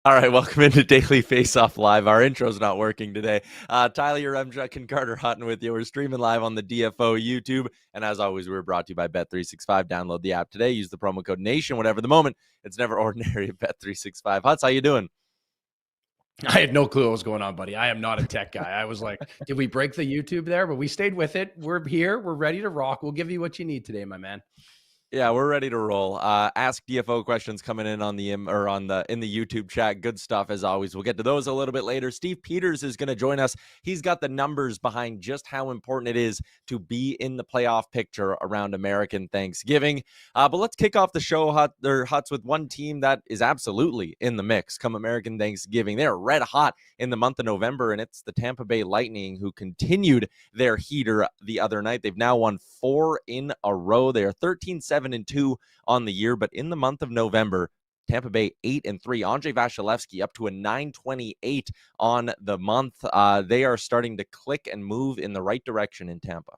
All right, welcome into Daily Faceoff Live. Our intro's not working today. Tyler, Yaremchuk, and Carter Hutton with you. We're streaming live on the DFO YouTube. And as always, we're brought to you by Bet365. Download the app today. Use the promo code NATION, whatever the moment. It's never ordinary at Bet365. Huts, how you doing? I had no clue what was going on, buddy. I am not a tech guy. I was like, did we break the YouTube there? But we stayed with it. We're here. We're ready to rock. We'll give you what you need today, my man. Yeah, we're ready to roll. Ask DFO questions coming in on the in the YouTube chat. Good stuff as always. We'll get to those a little bit later. Steve Peters is going to join us. He's got the numbers behind just how important it is to be in the playoff picture around American Thanksgiving. But let's kick off the show, Huts, with one team that is absolutely in the mix come American Thanksgiving. They're red hot in the month of November, and it's the Tampa Bay Lightning who continued their heater the other night. They've now won 4 in a row. They are 13-7-2 on the year, but in the month of November, Tampa Bay 8-3. Andrei Vasilevskiy up to a 928 on the month. They are starting to click and move in the right direction in Tampa.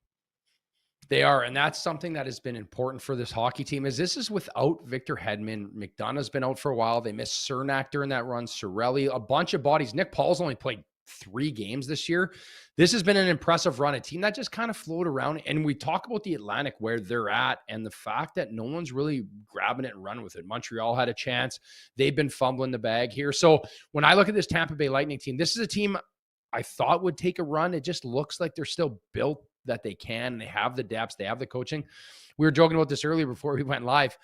They are, and that's something that has been important for this hockey team. This is without Victor Hedman. McDonough's been out for a while. They missed Cernak during that run. Cirelli, a bunch of bodies. Nick Paul's only played 3 games this year. This has been an impressive run, a team that just kind of floated around. And we talk about the Atlantic, where they're at, and the fact that no one's really grabbing it and running with it. Montreal had a chance. They've been fumbling the bag here. So when I look at this Tampa Bay Lightning team, this is a team I thought would take a run. It just looks like they're still built that they can. They have the depth. They have the coaching. We were joking about this earlier before we went live.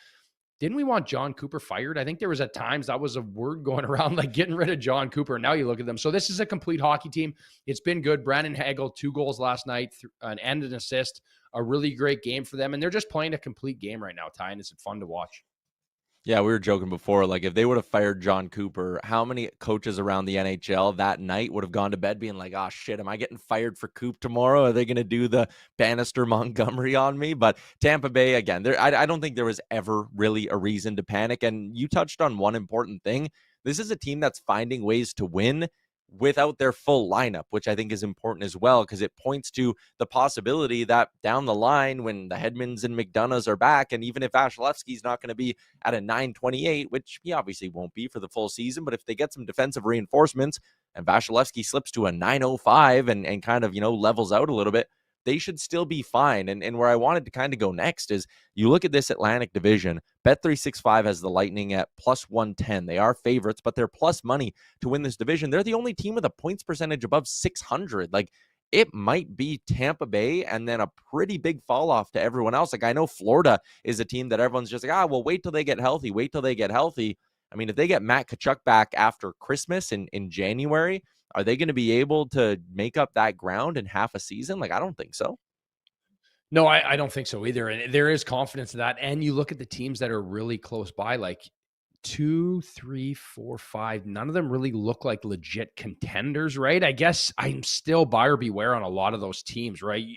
Didn't we want John Cooper fired? I think there was at times that was a word going around, like getting rid of John Cooper. Now you look at them. So this is a complete hockey team. It's been good. Brandon Hagel, 2 goals last night, and an assist. A really great game for them. And they're just playing a complete game right now, Ty, and it's fun to watch. Yeah, we were joking before, like if they would have fired John Cooper, how many coaches around the NHL that night would have gone to bed being like, oh shit, am I getting fired for Coop tomorrow? Are they going to do the Bannister Montgomery on me? But Tampa Bay, again, I don't think there was ever really a reason to panic. And you touched on one important thing. This is a team that's finding ways to win without their full lineup, which I think is important as well, because it points to the possibility that down the line, when the Hedmans and McDonoughs are back, and even if Vasilevskiy's not going to be at a 928, which he obviously won't be for the full season, but if they get some defensive reinforcements and Vasilevskiy slips to a 905 and kind of, levels out a little bit, they should still be fine. And where I wanted to kind of go next is you look at this Atlantic division. Bet365 has the Lightning at plus 110. They are favorites, but they're plus money to win this division. They're the only team with a points percentage above 600. Like, it might be Tampa Bay and then a pretty big fall off to everyone else. Like, I know Florida is a team that everyone's just like, well, wait till they get healthy. Wait till they get healthy. I mean, if they get Matt Tkachuk back after Christmas in January, are they going to be able to make up that ground in half a season? Like, I don't think so. No, I don't think so either. And there is confidence in that. And you look at the teams that are really close by, like 2, 3, 4, 5. None of them really look like legit contenders, right? I guess I'm still buyer beware on a lot of those teams, right?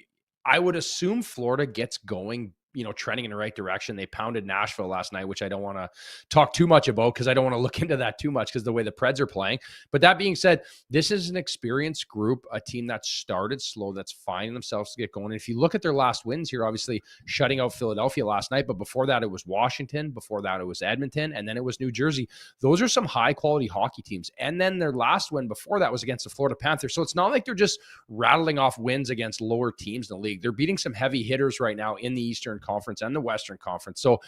I would assume Florida gets going, trending in the right direction. They pounded Nashville last night, which I don't want to talk too much about because I don't want to look into that too much because the way the Preds are playing. But that being said, this is an experienced group, a team that started slow, that's finding themselves to get going. And if you look at their last wins here, obviously shutting out Philadelphia last night, but before that it was Washington, before that it was Edmonton, and then it was New Jersey. Those are some high quality hockey teams. And then their last win before that was against the Florida Panthers. So it's not like they're just rattling off wins against lower teams in the league. They're beating some heavy hitters right now in the Eastern Conference and the Western Conference. So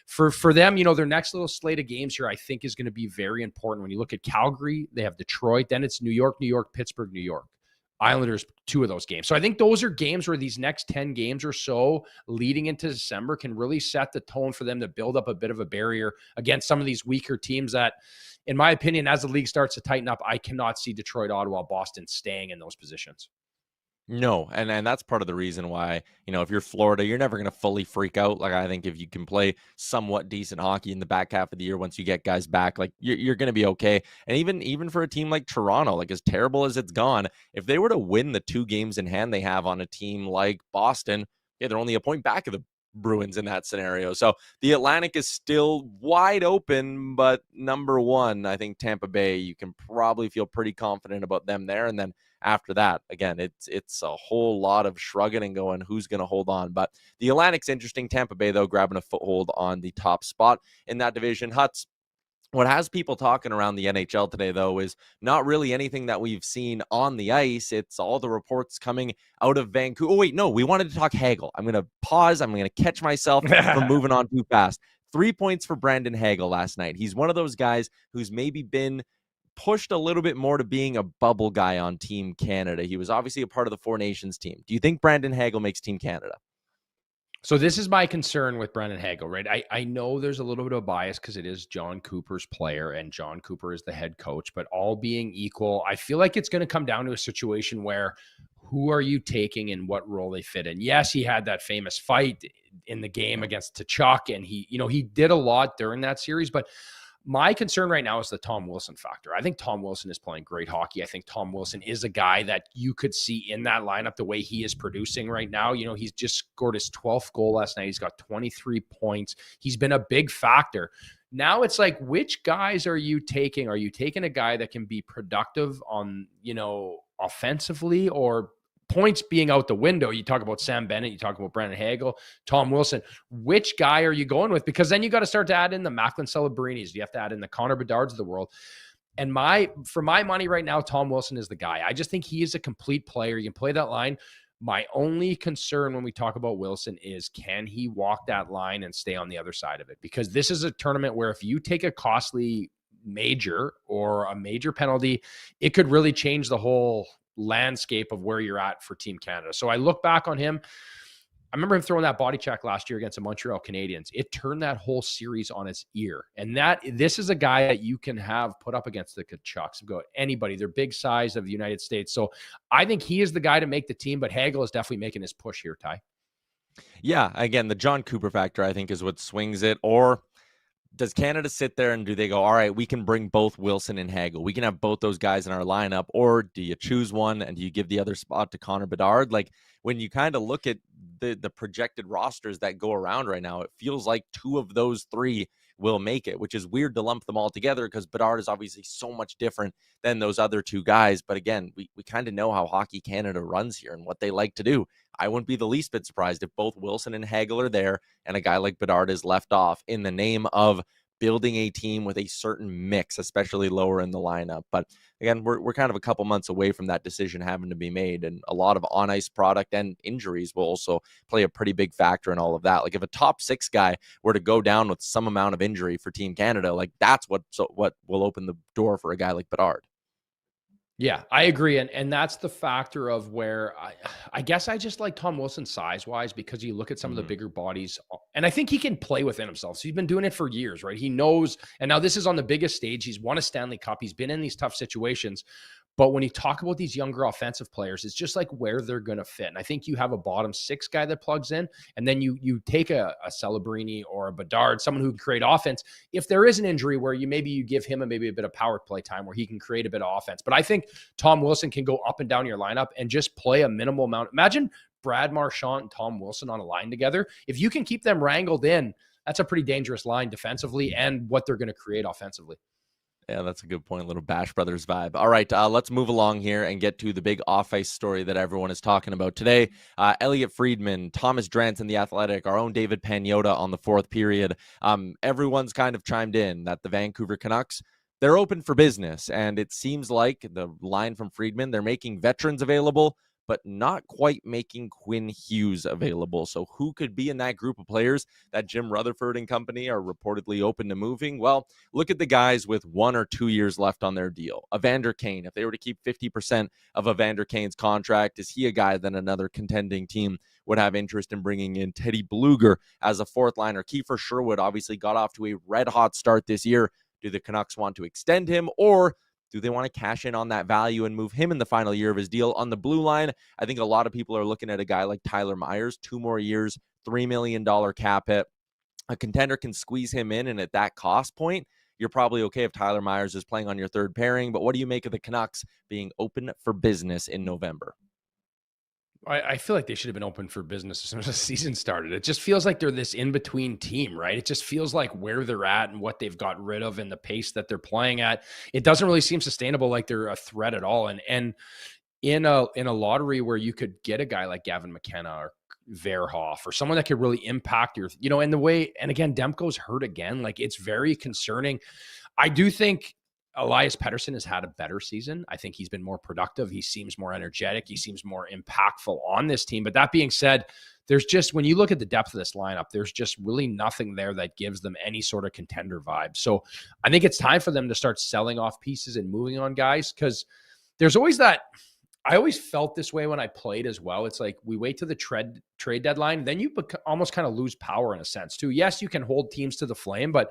for them, their next little slate of games here, I think is going to be very important. When you look at Calgary, they have Detroit, then it's New York, Pittsburgh, New York. Islanders, 2 of those games. So I think those are games where these next 10 games or so leading into December can really set the tone for them to build up a bit of a barrier against some of these weaker teams that, in my opinion, as the league starts to tighten up, I cannot see Detroit, Ottawa, Boston staying in those positions. No, and that's part of the reason why, if you're Florida, you're never going to fully freak out. Like, I think if you can play somewhat decent hockey in the back half of the year, once you get guys back, like you're going to be okay. And even for a team like Toronto, like as terrible as it's gone, if they were to win the 2 games in hand they have on a team like Boston, yeah, they're only a point back of the Bruins in that scenario. So the Atlantic is still wide open, but number 1, I think Tampa Bay, you can probably feel pretty confident about them there. And then after that, again, it's a whole lot of shrugging and going, who's going to hold on? But the Atlantic's interesting. Tampa Bay, though, grabbing a foothold on the top spot in that division. Huts, What has people talking around the NHL today, though, is not really anything that we've seen on the ice. It's all the reports coming out of Vancouver. Oh, wait, no, we wanted to talk Hagel. I'm going to pause. I'm going to catch myself from moving on too fast. 3 points for Brandon Hagel last night. He's one of those guys who's maybe been pushed a little bit more to being a bubble guy on Team Canada. He was obviously a part of the Four Nations team. Do you think Brandon Hagel makes Team Canada? So this is my concern with Brandon Hagel, right? I know there's a little bit of bias because it is John Cooper's player and John Cooper is the head coach, but all being equal, I feel like it's going to come down to a situation where who are you taking and what role they fit in? Yes, he had that famous fight in the game against Tkachuk, and he did a lot during that series, but my concern right now is the Tom Wilson factor. I think Tom Wilson is playing great hockey. I think Tom Wilson is a guy that you could see in that lineup the way he is producing right now. He's just scored his 12th goal last night. He's got 23 points. He's been a big factor. Now it's like, which guys are you taking? Are you taking a guy that can be productive on, offensively, or points being out the window? You talk about Sam Bennett, you talk about Brandon Hagel, Tom Wilson. Which guy are you going with? Because then you got to start to add in the Macklin Celebrinis. You have to add in the Connor Bedards of the world. And for my money right now, Tom Wilson is the guy. I just think he is a complete player. You can play that line. My only concern when we talk about Wilson is, can he walk that line and stay on the other side of it? Because this is a tournament where if you take a costly major or a major penalty, it could really change the whole landscape of where you're at for Team Canada. So I look back on him. I remember him throwing that body check last year against the Montreal Canadiens. It turned that whole series on its ear. And this is a guy that you can have put up against the Kachucks. Go anybody. They're big size of the United States. So I think he is the guy to make the team, but Hagel is definitely making his push here, Ty. Yeah, again, the John Cooper factor, I think, is what swings it. Or does Canada sit there and do they go, all right, we can bring both Wilson and Hagel. We can have both those guys in our lineup. Or do you choose one and do you give the other spot to Connor Bedard? Like, when you kind of look at the projected rosters that go around right now, it feels like two of those three will make it, which is weird to lump them all together because Bedard is obviously so much different than those other two guys. But again, we kind of know how Hockey Canada runs here and what they like to do. I wouldn't be the least bit surprised if both Wilson and Hagel are there and a guy like Bedard is left off in the name of building a team with a certain mix, especially lower in the lineup. But again, we're kind of a couple months away from that decision having to be made. And a lot of on-ice product and injuries will also play a pretty big factor in all of that. Like if a top six guy were to go down with some amount of injury for Team Canada, like that's what will open the door for a guy like Bedard. Yeah, I agree. And that's the factor of where I guess I just like Tom Wilson size-wise because you look at some of the bigger bodies, and I think he can play within himself. So he's been doing it for years, right? He knows, and now this is on the biggest stage. He's won a Stanley Cup. He's been in these tough situations. But when you talk about these younger offensive players, it's just like where they're going to fit. And I think you have a bottom six guy that plugs in, and then you take a Celebrini or a Bedard, someone who can create offense. If there is an injury where you give him maybe a bit of power play time where he can create a bit of offense. But I think Tom Wilson can go up and down your lineup and just play a minimal amount. Imagine Brad Marchand and Tom Wilson on a line together. If you can keep them wrangled in, that's a pretty dangerous line defensively and what they're going to create offensively. Yeah, that's a good point. A little Bash Brothers vibe. All right, let's move along here and get to the big off-ice story that everyone is talking about today. Elliot Friedman, Thomas Dranson, The Athletic, our own David Pagnotta on the fourth period. Everyone's kind of chimed in that the Vancouver Canucks, they're open for business. And it seems like the line from Friedman, they're making veterans available, but not quite making Quinn Hughes available. So who could be in that group of players that Jim Rutherford and company are reportedly open to moving? Well, look at the guys with 1 or 2 years left on their deal. Evander Kane, if they were to keep 50% of Evander Kane's contract, is he a guy that another contending team would have interest in bringing in? Teddy Bluger as a fourth liner. Kiefer Sherwood obviously got off to a red hot start this year. Do the Canucks want to extend him, or do they want to cash in on that value and move him in the final year of his deal? On the blue line, I think a lot of people are looking at a guy like Tyler Myers, 2 more years, $3 million cap hit. A contender can squeeze him in, and at that cost point, you're probably okay if Tyler Myers is playing on your third pairing. But what do you make of the Canucks being open for business in November? I feel like they should have been open for business as soon as the season started. It just feels like they're this in-between team, right? It just feels like where they're at and what they've got rid of and the pace that they're playing at. It doesn't really seem sustainable, like they're a threat at all. And in a lottery where you could get a guy like Gavin McKenna or Verhoff or someone that could really impact your, in the way, and again, Demko's hurt again. Like, it's very concerning. I do think Elias Pettersson has had a better season. I think he's been more productive. He seems more energetic. He seems more impactful on this team. But that being said, there's just, when you look at the depth of this lineup, there's just really nothing there that gives them any sort of contender vibe. So I think it's time for them to start selling off pieces and moving on guys, because there's always that. I always felt this way when I played as well. It's like we wait to the trade deadline, then you almost kind of lose power in a sense too. Yes, you can hold teams to the flame, but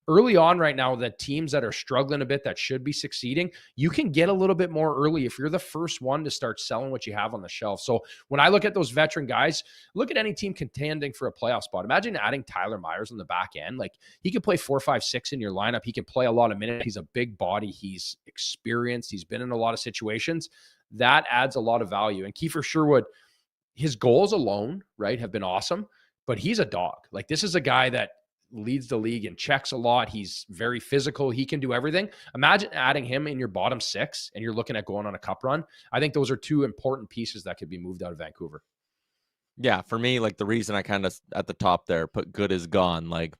early on right now, the teams that are struggling a bit that should be succeeding, you can get a little bit more early if you're the first one to start selling what you have on the shelf. So when I look at those veteran guys, look at any team contending for a playoff spot. Imagine adding Tyler Myers on the back end. Like, he can play 4, 5, 6 in your lineup. He can play a lot of minutes. He's a big body. He's experienced. He's been in a lot of situations. That adds a lot of value. And Kiefer Sherwood, his goals alone, right, have been awesome, but he's a dog. Like, this is a guy that leads the league and checks a lot. He's very physical. He can do everything. Imagine adding him in your bottom 6 and you're looking at going on a cup run. I think those are 2 important pieces that could be moved out of Vancouver. Yeah, for me, like, the reason I kind of at the top there put good is gone. Like,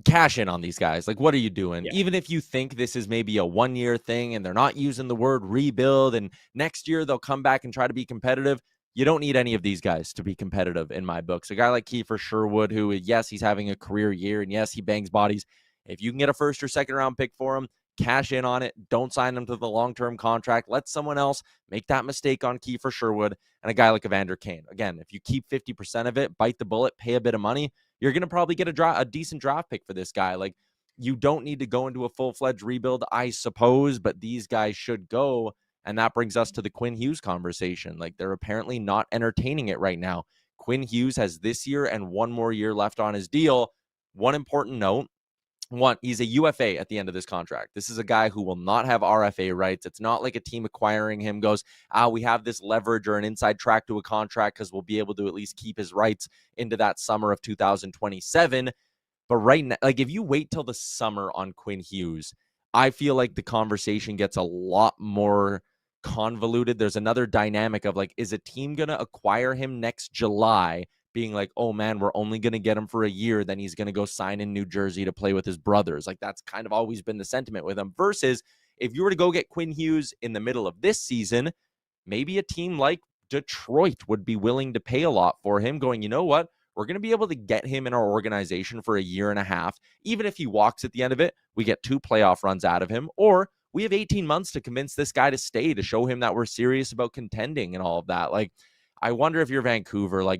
cash in on these guys. Like, what are you doing? Yeah. Even if you think this is maybe a 1-year thing and they're not using the word rebuild and next year they'll come back and try to be competitive, you don't need any of these guys to be competitive in my books. A guy like Kiefer Sherwood, who, yes, he's having a career year and yes, he bangs bodies. If you can get a 1st or 2nd round pick for him, cash in on it. Don't sign him to the long-term contract. Let someone else make that mistake on Kiefer Sherwood. And a guy like Evander Kane. Again, if you keep 50% of it, bite the bullet, pay a bit of money, you're going to probably get a decent draft pick for this guy. Like, you don't need to go into a full-fledged rebuild, I suppose, but these guys should go. And that brings us to the Quinn Hughes conversation. Like, they're apparently not entertaining it right now. Quinn Hughes has this year and 1 more year left on his deal. One important note. One, he's a UFA at the end of this contract. This is a guy who will not have RFA rights. It's not like a team acquiring him goes, we have this leverage or an inside track to a contract because we'll be able to at least keep his rights into that summer of 2027. But right now, like, if you wait till the summer on Quinn Hughes, I feel like the conversation gets a lot more convoluted. There's another dynamic of, like, is a team going to acquire him next July, being like, oh man, we're only going to get him for a year, then he's going to go sign in New Jersey to play with his brothers. Like, that's kind of always been the sentiment with him. Versus if you were to go get Quinn Hughes in the middle of this season, maybe a team like Detroit would be willing to pay a lot for him, going, you know what? We're going to be able to get him in our organization for a year and a half. Even if he walks at the end of it, we get 2 playoff runs out of him, or we have 18 months to convince this guy to stay, to show him that we're serious about contending and all of that. Like, I wonder if you're Vancouver, like,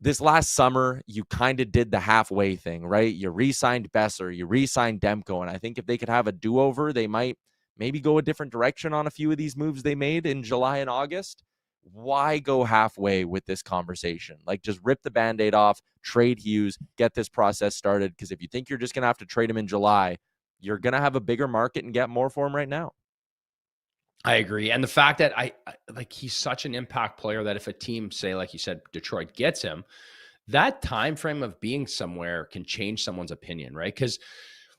this last summer, you kind of did the halfway thing, right? You re-signed Besser, you re-signed Demko, and I think if they could have a do-over, they might maybe go a different direction on a few of these moves they made in July and August. Why go halfway with this conversation? Like, just rip the Band-Aid off, trade Hughes, get this process started, because if you think you're just going to have to trade him in July, you're going to have a bigger market and get more for him right now. I agree. And the fact that I like, he's such an impact player that if a team, say, like you said, Detroit gets him, that time frame of being somewhere can change someone's opinion, right? Because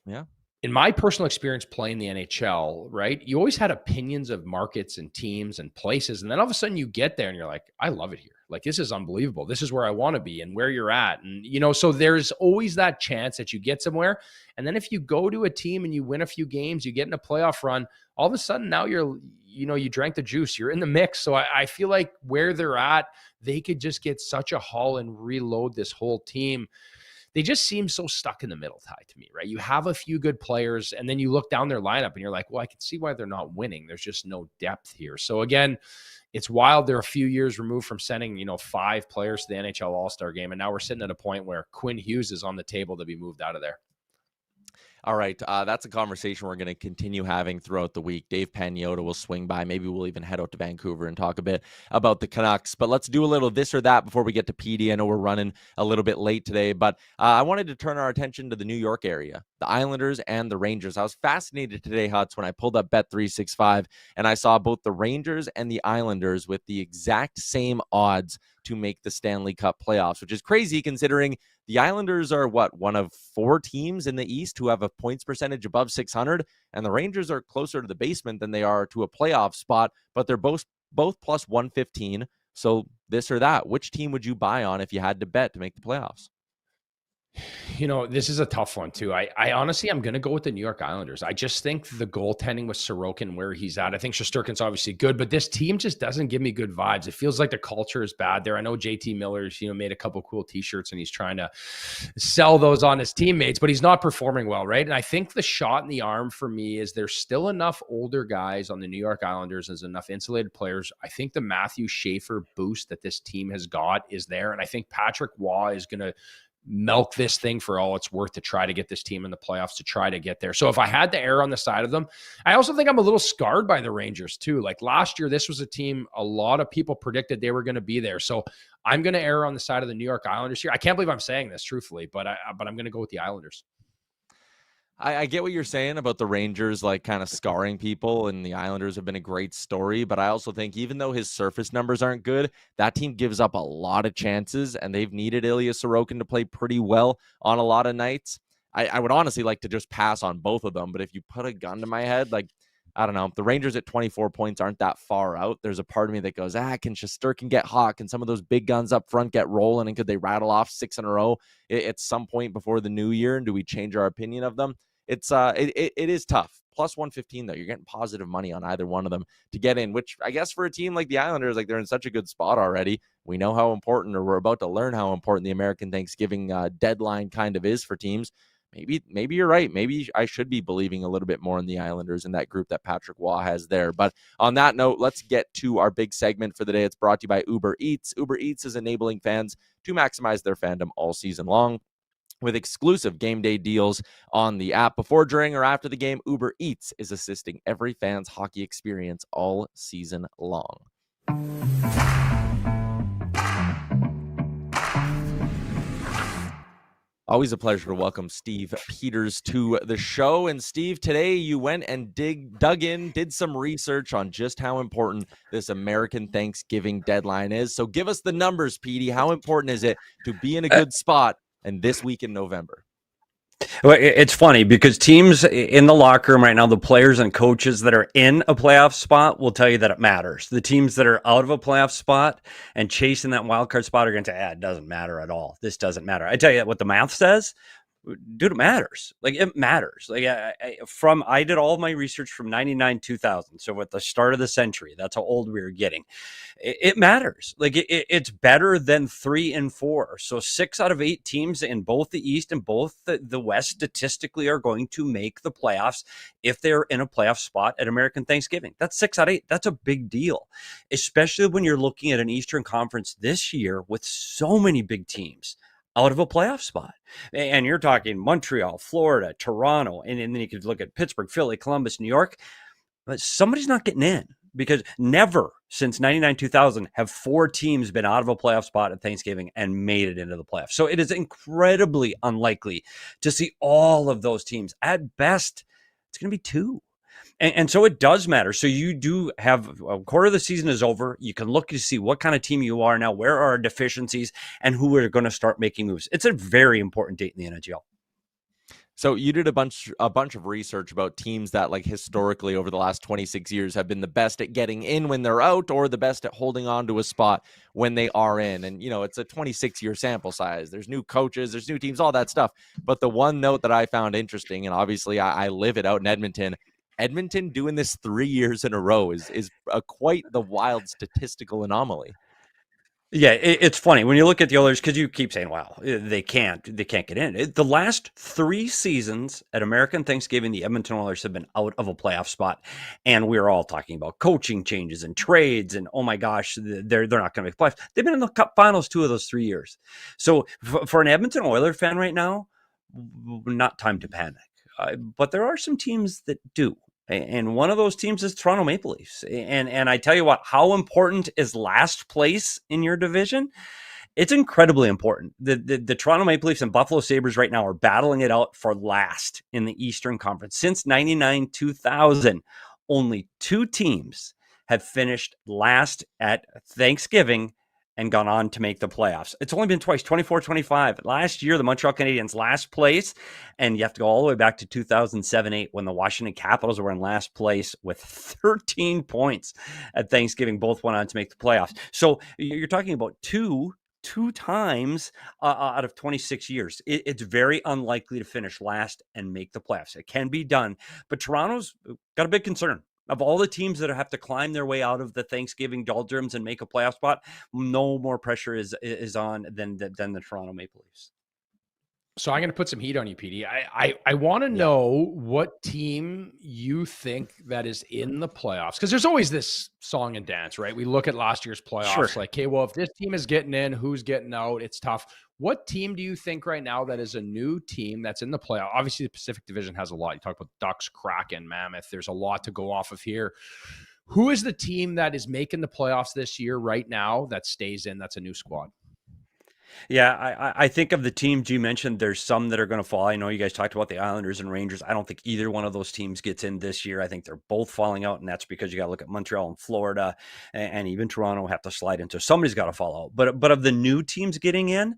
yeah, in my personal experience playing the NHL, right, you always had opinions of markets and teams and places. And then all of a sudden you get there and you're like, I love it here. Like, this is unbelievable. This is where I want to be and where you're at. And, you know, so there's always that chance that you get somewhere. And then if you go to a team and you win a few games, you get in a playoff run, all of a sudden now you're, you know, you drank the juice, you're in the mix. So I feel like where they're at, they could just get such a haul and reload this whole team. They just seem so stuck in the middle, Ty, to me, right? You have a few good players, and then you look down their lineup and you're like, well, I can see why they're not winning. There's just no depth here. So again, it's wild. They're a few years removed from sending, you know, 5 players to the NHL All-Star game, and now we're sitting at a point where Quinn Hughes is on the table to be moved out of there. All right, that's a conversation we're going to continue having throughout the week. Dave Pagnotta will swing by. Maybe we'll even head out to Vancouver and talk a bit about the Canucks. But let's do a little this or that before we get to PD. I know we're running a little bit late today, but I wanted to turn our attention to the New York area, the Islanders and the Rangers. I was fascinated today, Hutz, when I pulled up Bet365, and I saw both the Rangers and the Islanders with the exact same odds to make the Stanley Cup playoffs, which is crazy considering the Islanders are one of 4 teams in the East who have a points percentage above 600, and the Rangers are closer to the basement than they are to a playoff spot, but they're both plus 115. So this or that, which team would you buy on if you had to bet to make the playoffs? This is a tough one too. I honestly, I'm going to go with the New York Islanders. I just think the goaltending with Sorokin where he's at. I think Shesterkin's obviously good, but this team just doesn't give me good vibes. It feels like the culture is bad there. I know JT Miller's, made a couple cool T-shirts and he's trying to sell those on his teammates, but he's not performing well, right? And I think the shot in the arm for me is there's still enough older guys on the New York Islanders. There's enough insulated players. I think the Matthew Schaefer boost that this team has got is there, and I think Patrick Waugh is going to milk this thing for all it's worth to try to get this team in the playoffs, to try to get there. So if I had to err on the side of them, I also think I'm a little scarred by the Rangers too. Like last year, this was a team a lot of people predicted they were going to be there. So I'm going to err on the side of the New York Islanders here. I can't believe I'm saying this truthfully, but I'm going to go with the Islanders. I get what you're saying about the Rangers, like kind of scarring people, and the Islanders have been a great story. But I also think even though his surface numbers aren't good, that team gives up a lot of chances, and they've needed Ilya Sorokin to play pretty well on a lot of nights. I would honestly like to just pass on both of them. But if you put a gun to my head, like, I don't know, the Rangers at 24 points aren't that far out. There's a part of me that goes, can Shesterkin get hot? Can some of those big guns up front get rolling? And could they rattle off 6 in a row at some point before the new year? And do we change our opinion of them? It is tough. Plus 115 though, you're getting positive money on either one of them to get in, which I guess for a team like the Islanders, like they're in such a good spot already. We know how important, or we're about to learn how important the American Thanksgiving deadline kind of is for teams. Maybe you're right. Maybe I should be believing a little bit more in the Islanders in that group that Patrick Waugh has there. But on that note, let's get to our big segment for the day. It's brought to you by Uber Eats. Uber Eats is enabling fans to maximize their fandom all season long with exclusive game day deals on the app. Before, during, or after the game, Uber Eats is assisting every fan's hockey experience all season long. Always a pleasure to welcome Steve Peters to the show. And Steve, today you went and dug in, did some research on just how important this American Thanksgiving deadline is. So give us the numbers, Petey. How important is it to be in a good spot and this week in November? Well, it's funny because teams in the locker room right now, the players and coaches that are in a playoff spot will tell you that it matters. The teams that are out of a playoff spot and chasing that wild card spot are going to say, it doesn't matter at all. This doesn't matter. I tell you what the math says. Dude, it matters. Like, it matters. Like, I did all of my research from 99, 2000. So at the start of the century, that's how old we were getting. It matters. Like, it's better than 3 and 4. So 6 out of 8 teams in both the East and both the West statistically are going to make the playoffs if they're in a playoff spot at American Thanksgiving. That's 6 out of 8. That's a big deal, especially when you're looking at an Eastern Conference this year with so many big teams out of a playoff spot. And you're talking Montreal, Florida, Toronto, and then you could look at Pittsburgh, Philly, Columbus, New York. But somebody's not getting in, because never since 99, 2000 have 4 teams been out of a playoff spot at Thanksgiving and made it into the playoffs. So it is incredibly unlikely to see all of those teams. At best, it's going to be 2. And so it does matter. So you do have a quarter of the season is over. You can look to see what kind of team you are now, where are our deficiencies, and who are going to start making moves. It's a very important date in the NHL. So you did a bunch of research about teams that, like, historically over the last 26 years have been the best at getting in when they're out, or the best at holding on to a spot when they are in. And, it's a 26-year sample size. There's new coaches, there's new teams, all that stuff. But the one note that I found interesting, and obviously I live it out in Edmonton doing this 3 years in a row is quite the wild statistical anomaly. Yeah, it's funny when you look at the others, because you keep saying, "Wow, they can't get in." The last 3 seasons at American Thanksgiving, the Edmonton Oilers have been out of a playoff spot, and we're all talking about coaching changes and trades, and oh my gosh, they're not going to make playoffs. They've been in the Cup Finals 2 of those 3 years. So for an Edmonton Oilers fan right now, not time to panic. But there are some teams that do. And one of those teams is Toronto Maple Leafs. And I tell you what, how important is last place in your division? It's incredibly important. The Toronto Maple Leafs and Buffalo Sabres right now are battling it out for last in the Eastern Conference. Since 99-2000, only 2 teams have finished last at Thanksgiving and gone on to make the playoffs. It's only been twice, 24-25. Last year, the Montreal Canadiens last place, and you have to go all the way back to 2007-8 when the Washington Capitals were in last place with 13 points at Thanksgiving. Both went on to make the playoffs. So you're talking about 2 2 times out of 26 years. It's very unlikely to finish last and make the playoffs. It can be done, but Toronto's got a big concern. Of all the teams that have to climb their way out of the Thanksgiving doldrums and make a playoff spot, no more pressure is on than the Toronto Maple Leafs. So I'm going to put some heat on you, PD. I want to know what team you think that is in the playoffs, because there's always this song and dance, right? We look at last year's playoffs, like, okay, well, if this team is getting in, who's getting out? It's tough. What team do you think right now that is a new team that's in the playoff? Obviously, the Pacific Division has a lot. You talk about Ducks, Kraken, Mammoth. There's a lot to go off of here. Who is the team that is making the playoffs this year right now that stays in? That's a new squad. Yeah, I think of the teams you mentioned, there's some that are going to fall. I know you guys talked about the Islanders and Rangers. I don't think either one of those teams gets in this year. I think they're both falling out, and that's because you got to look at Montreal and Florida, and even Toronto have to slide into. Somebody's got to fall out. But of the new teams getting in,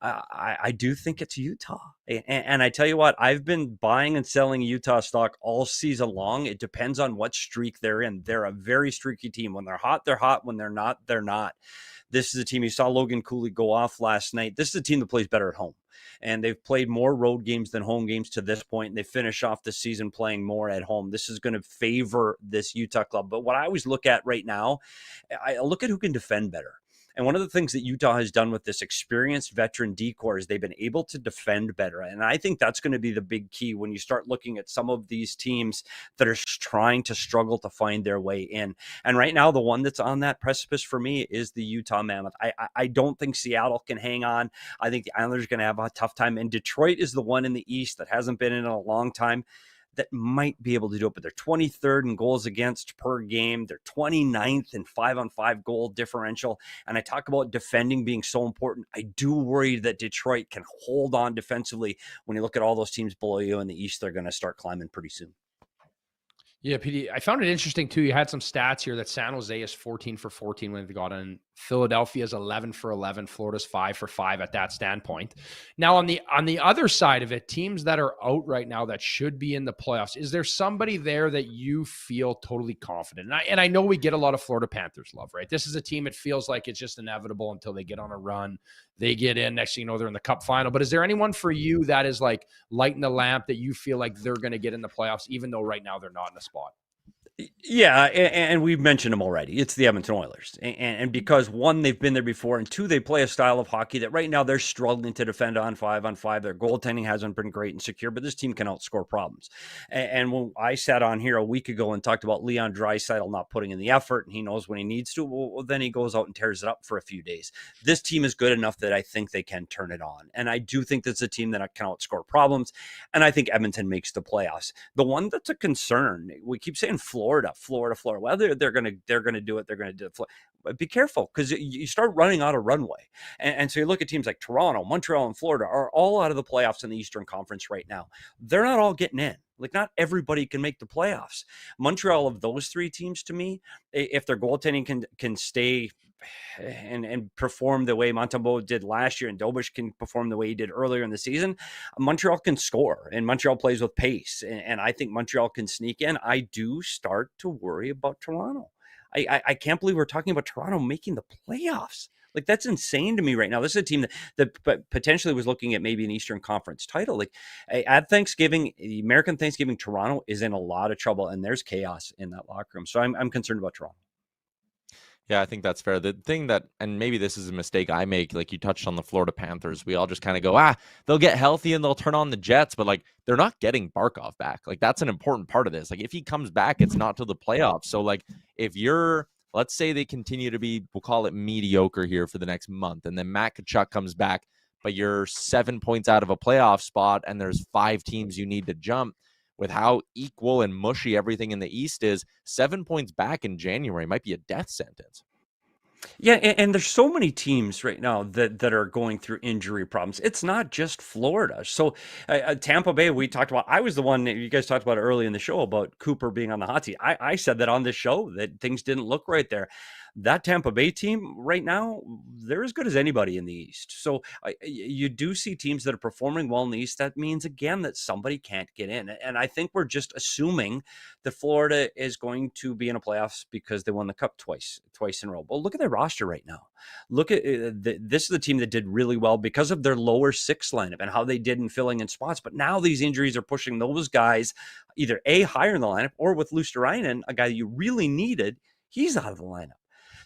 I do think it's Utah. And I tell you what, I've been buying and selling Utah stock all season long. It depends on what streak they're in. They're a very streaky team. When they're hot, they're hot. When they're not, they're not. This is a team, you saw Logan Cooley go off last night. This is a team that plays better at home. And they've played more road games than home games to this point. And they finish off the season playing more at home. This is going to favor this Utah club. But what I always look at right now, I look at who can defend better. And one of the things that Utah has done with this experienced veteran decor is they've been able to defend better. And I think that's going to be the big key when you start looking at some of these teams that are trying to struggle to find their way in. And right now, the one that's on that precipice for me is the Utah Mammoth. I don't think Seattle can hang on. I think the Islanders are going to have a tough time. And Detroit is the one in the East that hasn't been in a long time that might be able to do it, but they're 23rd in goals against per game. They're 29th in 5-on-5 goal differential. And I talk about defending being so important. I do worry that Detroit can hold on defensively. When you look at all those teams below you in the East, they're going to start climbing pretty soon. Yeah, PD, I found it interesting too. You had some stats here that San Jose is 14 for 14 when they got in. Philadelphia is 11 for 11. Florida's 5 for 5 at that standpoint. Now, on the other side of it, teams that are out right now that should be in the playoffs, is there somebody there that you feel totally confident? And I know we get a lot of Florida Panthers love, right? This is a team, it feels like it's just inevitable until they get on a run. They get in, next thing you know, they're in the cup final. But is there anyone for you that is like lighting the lamp that you feel like they're going to get in the playoffs, even though right now they're not in a spot? Yeah, and we've mentioned them already. It's the Edmonton Oilers. And because, one, they've been there before, and two, they play a style of hockey that right now they're struggling to defend on 5-on-5. Their goaltending hasn't been great and secure, but this team can outscore problems. And when I sat on here a week ago and talked about Leon Draisaitl not putting in the effort, and he knows when he needs to, well, then he goes out and tears it up for a few days. This team is good enough that I think they can turn it on. And I do think that's a team that can outscore problems, and I think Edmonton makes the playoffs. The one that's a concern, we keep saying Florida. Well, they're going to do it. They're going to do it. But be careful, because you start running out of runway. And so you look at teams like Toronto, Montreal, and Florida are all out of the playoffs in the Eastern Conference right now. They're not all getting in. Like, not everybody can make the playoffs. Montreal, of those three teams, to me, if their goaltending can stay and perform the way Montembeault did last year, and Dobush can perform the way he did earlier in the season, Montreal can score, and Montreal plays with pace, and I think Montreal can sneak in. I do start to worry about Toronto. I can't believe we're talking about Toronto making the playoffs. Like, that's insane to me right now. This is a team that potentially was looking at maybe an Eastern Conference title. Like, at Thanksgiving, the American Thanksgiving, Toronto is in a lot of trouble, and there's chaos in that locker room. So I'm concerned about Toronto. Yeah, I think that's fair. The thing that, and maybe this is a mistake I make, like you touched on the Florida Panthers, we all just kind of go, they'll get healthy and they'll turn on the Jets, but like, they're not getting Barkov back. Like, that's an important part of this. Like, if he comes back, it's not till the playoffs. So like, if let's say they continue to be, we'll call it mediocre here for the next month, and then Matt Tkachuk comes back, but you're 7 points out of a playoff spot and there's 5 teams you need to jump. With how equal and mushy everything in the East is, 7 points back in January might be a death sentence. Yeah, and there's so many teams right now that are going through injury problems. It's not just Florida. So Tampa Bay, we talked about, I was the one that you guys talked about early in the show about Cooper being on the hot seat. I said that on this show that things didn't look right there. That Tampa Bay team right now, they're as good as anybody in the East. So you do see teams that are performing well in the East. That means, again, that somebody can't get in. And I think we're just assuming that Florida is going to be in a playoffs because they won the Cup twice in a row. Well, look at their roster right now. Look at this is the team that did really well because of their lower six lineup and how they did in filling in spots. But now these injuries are pushing those guys either higher in the lineup, or with Luosterainen, a guy you really needed, he's out of the lineup.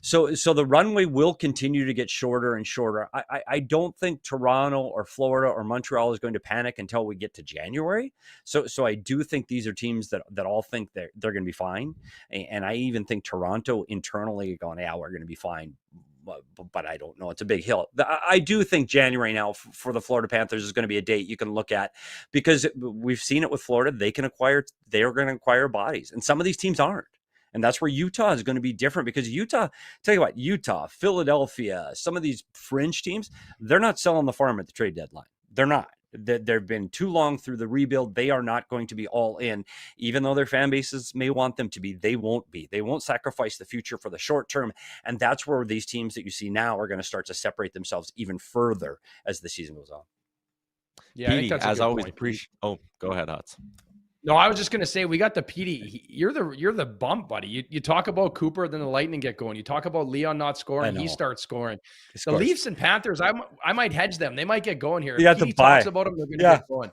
So the runway will continue to get shorter and shorter. I don't think Toronto or Florida or Montreal is going to panic until we get to January. So I do think these are teams that all think they're going to be fine. And I even think Toronto internally going, yeah, we're going to be fine. But I don't know. It's a big hill. I do think January now for the Florida Panthers is going to be a date you can look at, because we've seen it with Florida. They're going to acquire bodies, and some of these teams aren't. And that's where Utah is going to be different, because tell you what, Utah, Philadelphia, some of these fringe teams, they're not selling the farm at the trade deadline. They're not. They've been too long through the rebuild. They are not going to be all in, even though their fan bases may want them to be. They won't be. They won't sacrifice the future for the short term. And that's where these teams that you see now are going to start to separate themselves even further as the season goes on. Yeah, Petey, as always, appreciate. Oh, go ahead, Hutz. No, I was just going to say, we got the PD. You're the bump, buddy. You talk about Cooper, then the Lightning get going. You talk about Leon not scoring, he starts scoring. The Leafs and Panthers, I might hedge them. They might get going here. You have to buy. Talks about them, they're going to get going.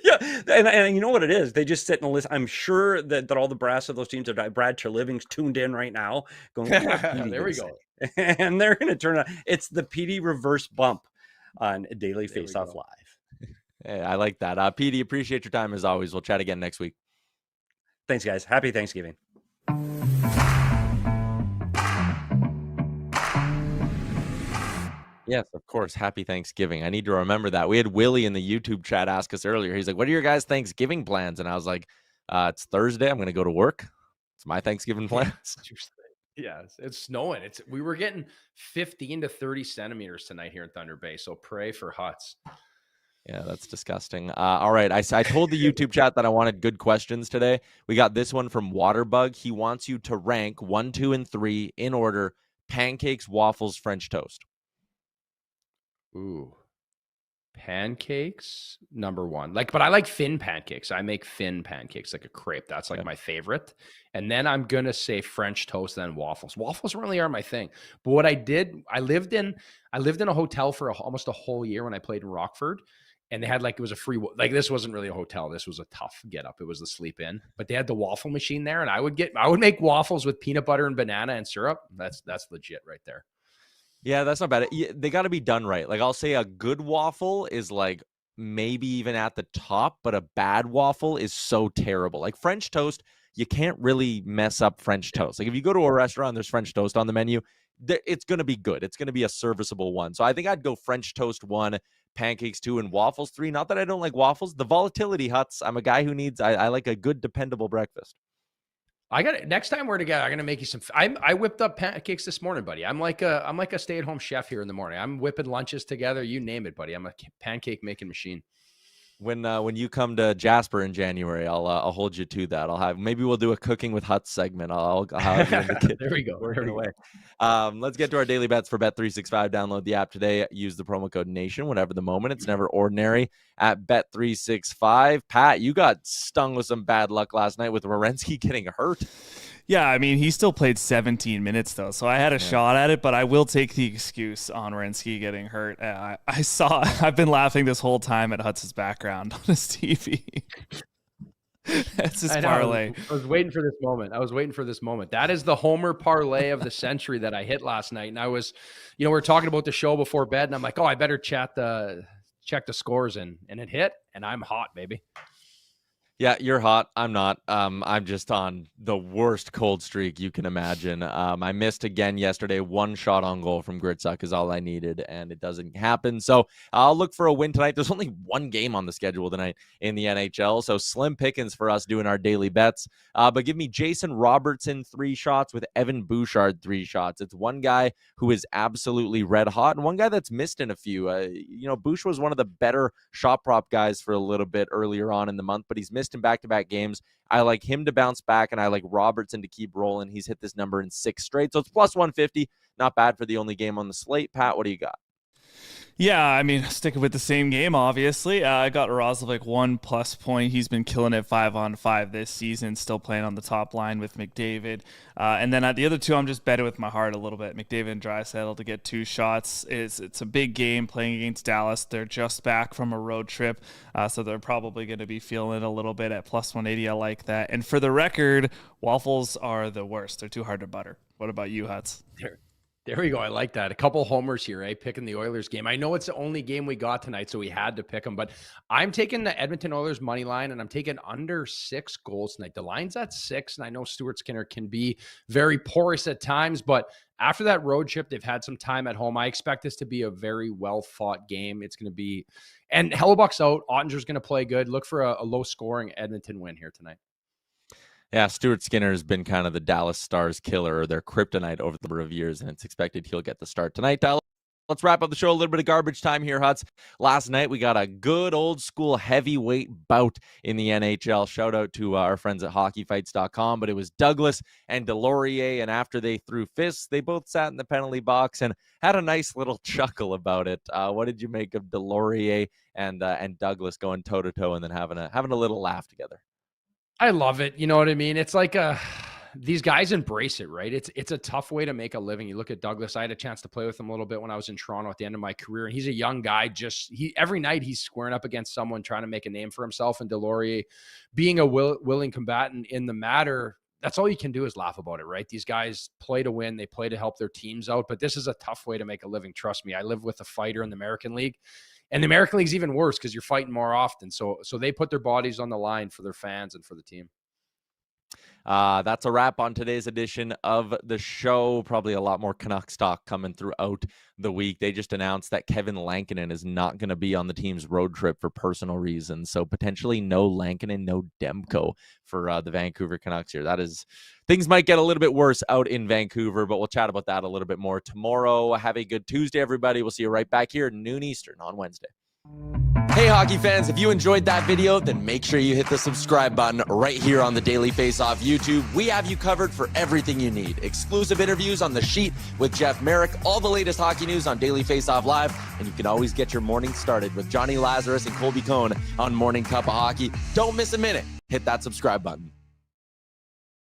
Yeah, and you know what it is? They just sit in a list. I'm sure that all the brass of those teams are. Brad Treliving's tuned in right now, going, there we go. And they're going to turn on. It's the PD reverse bump on Daily Faceoff Live. Hey, I like that. Petey, appreciate your time as always. We'll chat again next week. Thanks, guys. Happy Thanksgiving. Yes, of course. Happy Thanksgiving. I need to remember that. We had Willie in the YouTube chat ask us earlier. He's like, what are your guys' Thanksgiving plans? And I was like, it's Thursday. I'm going to go to work. It's my Thanksgiving plans. Yeah, it's snowing. We were getting 15 to 30 centimeters tonight here in Thunder Bay. So pray for Hutts. Yeah, that's disgusting. All right. I told the YouTube chat that I wanted good questions today. We got this one from Waterbug. He wants you to rank 1, 2, and 3 in order: pancakes, waffles, French toast. Ooh. Pancakes, number 1. But I like thin pancakes. I make thin pancakes like a crepe. That's my favorite. And then I'm going to say French toast, then waffles. Waffles really are my thing. But what I did, I lived in a hotel for almost a whole year when I played in Rockford. And they had it was a free, this wasn't really a hotel. This was a tough get up. It was the sleep in, but they had the waffle machine there, and I would make waffles with peanut butter and banana and syrup. That's legit right there. Yeah, that's not bad. They got to be done right. I'll say a good waffle is maybe even at the top, but a bad waffle is so terrible. French toast, you can't really mess up French toast. If you go to a restaurant, there's French toast on the menu, it's going to be good. It's going to be a serviceable one. So I think I'd go French toast 1, pancakes 2, and waffles 3. Not that I don't like waffles. The volatility, Hutz. I'm a guy who needs, I like a good, dependable breakfast. I got it. Next time we're together, I'm going to make you some, I whipped up pancakes this morning, buddy. I'm like a stay-at-home chef here in the morning. I'm whipping lunches together. You name it, buddy. I'm a pancake making machine. When you come to Jasper in January, I'll hold you to that. Maybe we'll do a cooking with Hutz segment. I'll have you in the kitchen. There we go. Working away. Let's get to our daily bets for Bet365. Download the app today. Use the promo code NATION. Whatever the moment, it's never ordinary at Bet365. Pat, you got stung with some bad luck last night with Werenski getting hurt. Yeah, I mean, he still played 17 minutes, though, so I had a shot at it, but I will take the excuse on Werenski getting hurt. I've been laughing this whole time at Hutz's background on his TV. That's his parlay. I was waiting for this moment. That is the homer parlay of the century that I hit last night. And I was, we were talking about the show before bed, and I'm like, I better check the scores, and it hit, and I'm hot, baby. Yeah, you're hot. I'm not. I'm just on the worst cold streak you can imagine. I missed again yesterday. 1 shot on goal from Gritzuk is all I needed, and it doesn't happen. So I'll look for a win tonight. There's only 1 game on the schedule tonight in the NHL, so slim pickings for us doing our daily bets. But give me Jason Robertson 3 shots with Evan Bouchard 3 shots. It's one guy who is absolutely red hot and one guy that's missed in a few. Bouch was one of the better shot prop guys for a little bit earlier on in the month, but he's missed missed in back-to-back games. I like him to bounce back, and I like Robertson to keep rolling. He's hit this number in 6 straight, so it's plus 150. Not bad for the only game on the slate. Pat, what do you got? Yeah, I mean, sticking with the same game, obviously. I got Roslovic 1+ point. He's been killing it 5-on-5 this season, still playing on the top line with McDavid. And then at the other two, I'm just betting with my heart a little bit. McDavid and Draisaitl to get 2 shots. It's a big game playing against Dallas. They're just back from a road trip, so they're probably going to be feeling it a little bit at plus 180. I like that. And for the record, waffles are the worst. They're too hard to butter. What about you, Huts? There we go. I like that. A couple homers here, eh? Picking the Oilers game. I know it's the only game we got tonight, so we had to pick them, but I'm taking the Edmonton Oilers money line, and I'm taking under 6 goals tonight. The line's at 6, and I know Stuart Skinner can be very porous at times, but after that road trip, they've had some time at home. I expect this to be a very well-fought game. It's going to be, and Hellebuck's out. Ottinger's going to play good. Look for a low-scoring Edmonton win here tonight. Yeah, Stuart Skinner has been kind of the Dallas Stars killer, or their kryptonite over the number of years, and it's expected he'll get the start tonight. Let's wrap up the show. A little bit of garbage time here, Huts. Last night, we got a good old-school heavyweight bout in the NHL. Shout out to our friends at hockeyfights.com, but it was Douglas and Delorier, and after they threw fists, they both sat in the penalty box and had a nice little chuckle about it. What did you make of Delorier and Douglas going toe-to-toe and then having a little laugh together? I love it. You know what I mean? It's like these guys embrace it, right? It's a tough way to make a living. You look at Douglas. I had a chance to play with him a little bit when I was in Toronto at the end of my career, and he's a young guy. Every night he's squaring up against someone trying to make a name for himself. And Delorier, being a willing combatant in the matter, that's all you can do is laugh about it, right? These guys play to win. They play to help their teams out, but this is a tough way to make a living. Trust me. I live with a fighter in the American League. And the American League's even worse because you're fighting more often. So they put their bodies on the line for their fans and for the team. That's a wrap on today's edition of the show. Probably a lot more Canucks talk coming throughout the week. They just announced that Kevin Lankinen is not going to be on the team's road trip for personal reasons. So potentially no Lankinen, no Demko for the Vancouver Canucks here. Things might get a little bit worse out in Vancouver, but we'll chat about that a little bit more tomorrow. Have a good Tuesday, everybody. We'll see you right back here at noon Eastern on Wednesday. Hey, hockey fans, if you enjoyed that video, then make sure you hit the subscribe button right here on the Daily Faceoff YouTube. We have you covered for everything you need. Exclusive interviews on The Sheet with Jeff Merrick, all the latest hockey news on Daily Faceoff Live, and you can always get your morning started with Johnny Lazarus and Colby Cohn on Morning Cup of Hockey. Don't miss a minute. Hit that subscribe button.